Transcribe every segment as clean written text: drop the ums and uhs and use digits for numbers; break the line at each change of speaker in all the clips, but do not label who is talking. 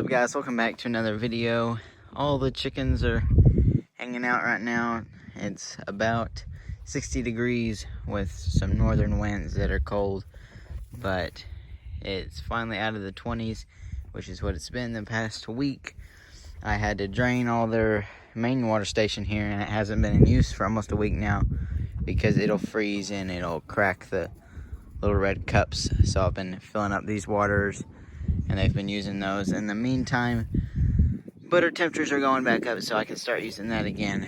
up guys, welcome back to another video. All the chickens are hanging out right now. It's about 60 degrees with some northern winds that are cold, but it's finally out of the 20s, which is what it's been the past week. I had to drain all their main water station here, and it hasn't been in use for almost a week now because it'll freeze and it'll crack the little red cups. So I've been filling up these waters and they've been using those in the meantime, but our temperatures are going back up so I can start using that again.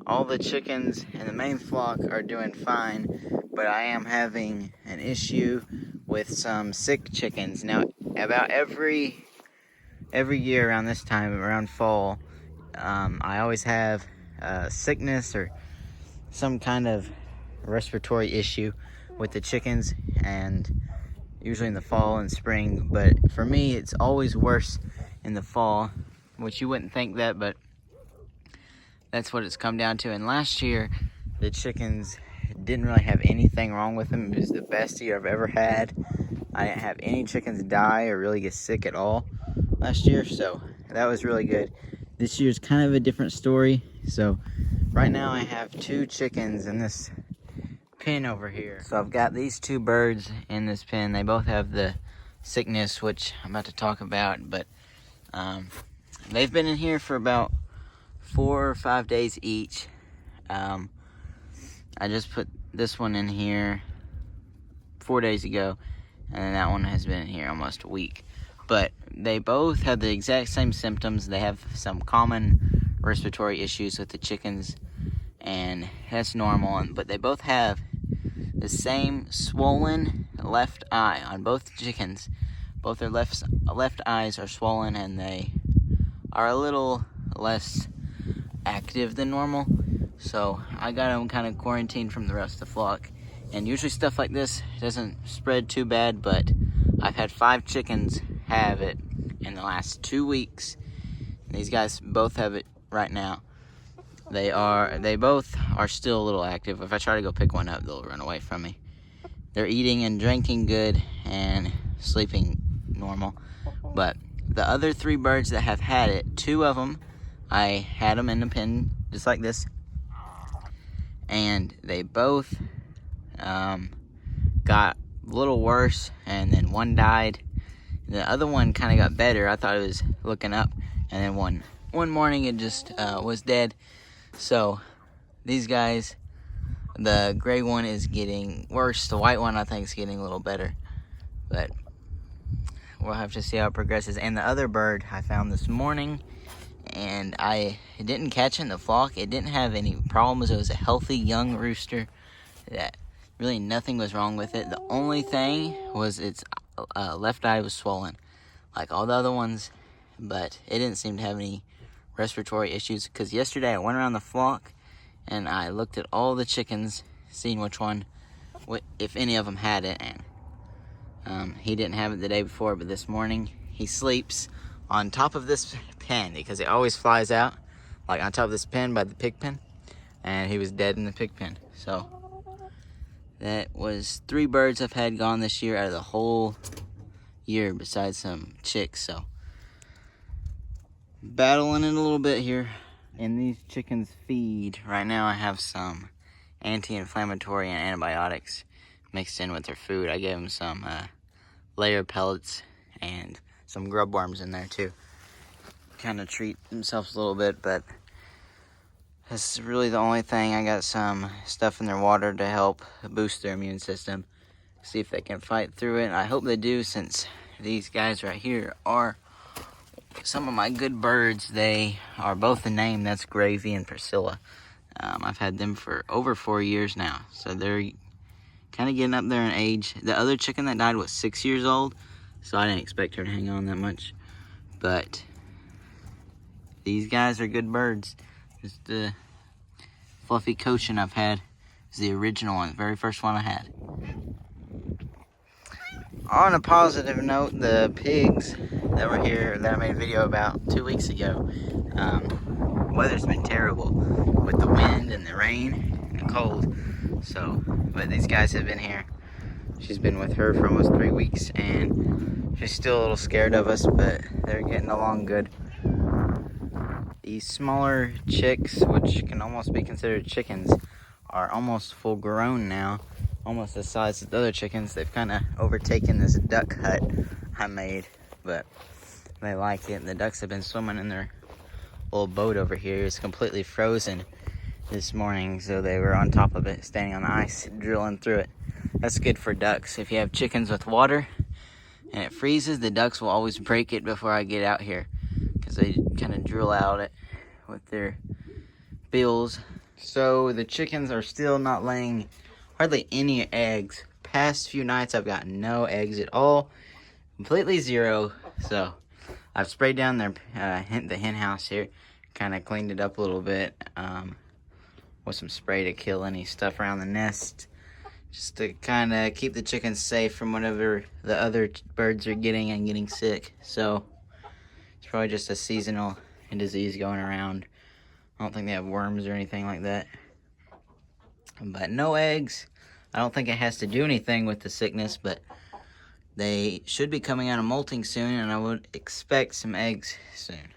All the chickens in the main flock are doing fine, but I am having an issue with some sick chickens. Now, about every year around this time, around fall, I always have sickness or some kind of respiratory issue with the chickens, and usually in the fall and spring. But for me, it's always worse in the fall, which you wouldn't think that, but that's what it's come down to. And last year, the chickens didn't really have anything wrong with them. It was the best year I've ever had. I didn't have any chickens die or really get sick at all last year, so that was really good. This year's kind of a different story. So right now I have 2 chickens in this pen over here. So I've got these 2 birds in this pen. They both have the sickness, which I'm about to talk about, but they've been in here for about 4 or 5 days each. I just put this one in here 4 days ago, and then that one has been in here almost a week. But they both have the exact same symptoms. They have some common respiratory issues with the chickens, and that's normal. But they both have the same swollen left eye on both chickens. Both their left eyes are swollen, and they are a little less active than normal. So I got them kind of quarantined from the rest of the flock. And usually stuff like this doesn't spread too bad, but I've had 5 chickens have it in the last 2 weeks. These guys both have it right now. They both are still a little active. If I try to go pick one up, they'll run away from me. They're eating and drinking good and sleeping normal. But the other 3 birds that have had it, 2 of them, I had them in the pen just like this, and they both got a little worse, and then one died. The other one kind of got better. I thought it was looking up, and then one morning it just was dead. So these guys, the gray one is getting worse. The white one I think is getting a little better, but we'll have to see how it progresses. And the other bird I found this morning, and I didn't catch it in the flock. It didn't have any problems. It was a healthy young rooster that really nothing was wrong with it. The only thing was its left eye was swollen like all the other ones, but it didn't seem to have any respiratory issues, because yesterday I went around the flock and I looked at all the chickens, seeing which one, if any of them had it, and he didn't have it the day before. But this morning he sleeps on top of this pen, because it always flies out, like on top of this pen by the pig pen, and he was dead in the pig pen. So that was 3 birds I've had gone this year out of the whole year, besides some chicks. So battling it a little bit here. And these chickens feed. Right now I have some anti-inflammatory and antibiotics mixed in with their food. I gave them some layer pellets and some grub worms in there too. Kind of treat themselves a little bit, but this is really the only thing. I got some stuff in their water to help boost their immune system, see if they can fight through it. And I hope they do, since these guys right here are some of my good birds. They are both the name. That's Gravy and Priscilla. I've had them for over 4 years now, so they're kind of getting up there in age. The other chicken that died was 6 years old, so I didn't expect her to hang on that much. But these guys are good birds. Just the fluffy Cochin I've had is the original one, the very first one I had. On a positive note, the pigs that were here that I made a video about 2 weeks ago, weather's been terrible with the wind and the rain and the cold. So, but these guys have been here. She's been with her for almost 3 weeks, and She's still a little scared of us, but they're getting along good. These smaller chicks, which can almost be considered chickens, are almost full grown now, almost the size of the other chickens. They've kind of overtaken this duck hut I made, but they like it. The ducks have been swimming in their little boat over here. It's completely frozen this morning, so they were on top of it, standing on the ice, drilling through it. That's good for ducks. If you have chickens with water and it freezes, the ducks will always break it before I get out here, because they kind of drill out it with their bills. So the chickens are still not laying hardly any eggs. Past few nights I've got no eggs at all, completely zero. So I've sprayed down the hen house here, kind of cleaned it up a little bit with some spray to kill any stuff around the nest, just to kind of keep the chickens safe from whatever the other birds are getting and getting sick. So it's probably just a seasonal disease going around. I don't think they have worms or anything like that. But no eggs. I don't think it has to do anything with the sickness, but they should be coming out of molting soon, and I would expect some eggs soon.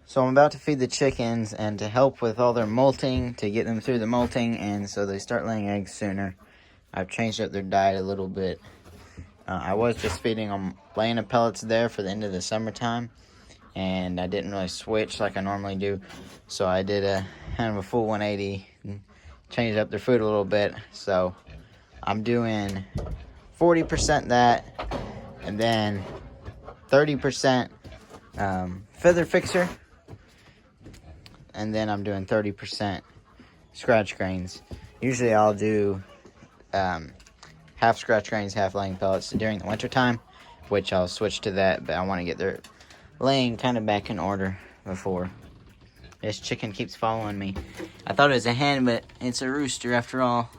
So I'm about to feed the chickens, and to help with all their molting, to get them through the molting, and so they start laying eggs sooner, I've changed up their diet a little bit. I was just feeding them laying pellets there for the end of the summertime, and I didn't really switch like I normally do, so I did a kind of a full 180 and changed up their food a little bit. So I'm doing 40% that, and then 30% feather fixer, and then I'm doing 30% scratch grains. Usually I'll do half scratch grains, half laying pellets during the winter time, which I'll switch to that, but I want to get their laying kind of back in order before. This chicken keeps following me. I thought it was a hen, but it's a rooster after all.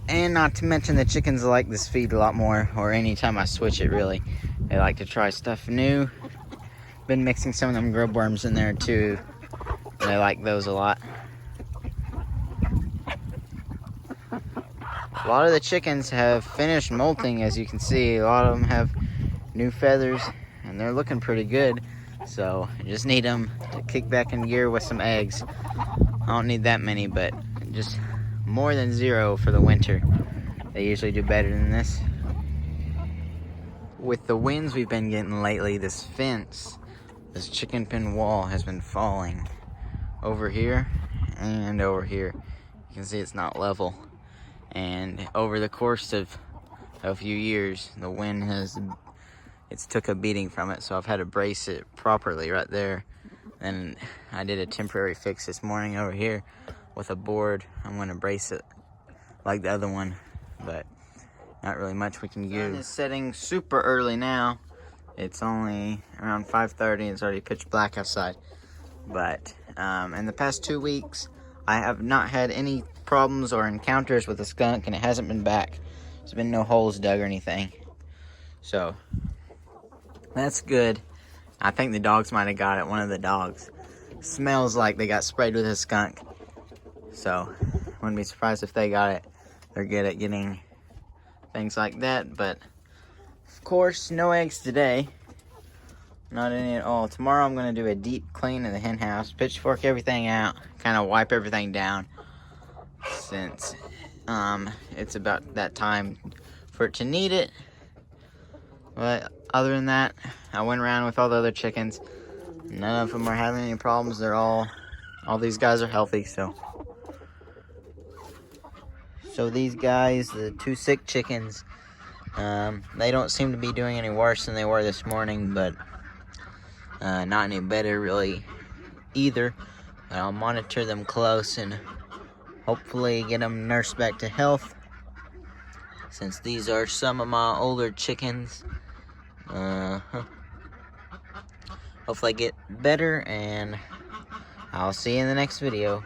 And not to mention the chickens like this feed a lot more, or anytime I switch it really. They like to try stuff new. Been mixing some of them grub worms in there too. They like those a lot. A lot of the chickens have finished molting, as you can see. A lot of them have new feathers, and they're looking pretty good. So I just need them to kick back in gear with some eggs. I don't need that many, but just more than zero for the winter. They usually do better than this. With the winds we've been getting lately, this fence, this chicken pen wall has been falling over here and over here. You can see it's not level. And over the course of a few years, the wind it's took a beating from it, so I've had to brace it properly right there. And I did a temporary fix this morning over here with a board. I'm going to brace it like the other one, but not really much we can use. The sun is setting super early now. It's only around 5:30. It's already pitch black outside. But in the past 2 weeks, I have not had any problems or encounters with a skunk, and it hasn't been back. There's been no holes dug or anything. So that's good. I think the dogs might have got it. One of the dogs smells like they got sprayed with a skunk. So wouldn't be surprised if they got it. They're good at getting things like that. But of course, no eggs today. Not any at all. Tomorrow I'm going to do a deep clean of the hen house. Pitchfork everything out. Kind of wipe everything down. Since it's about that time for it to need it. But other than that, I went around with all the other chickens. None of them are having any problems. They're all these guys are healthy. So these guys, the two sick chickens, they don't seem to be doing any worse than they were this morning, but not any better really either. But I'll monitor them close and hopefully get them nursed back to health, since these are some of my older chickens. Hopefully I get better, and I'll see you in the next video.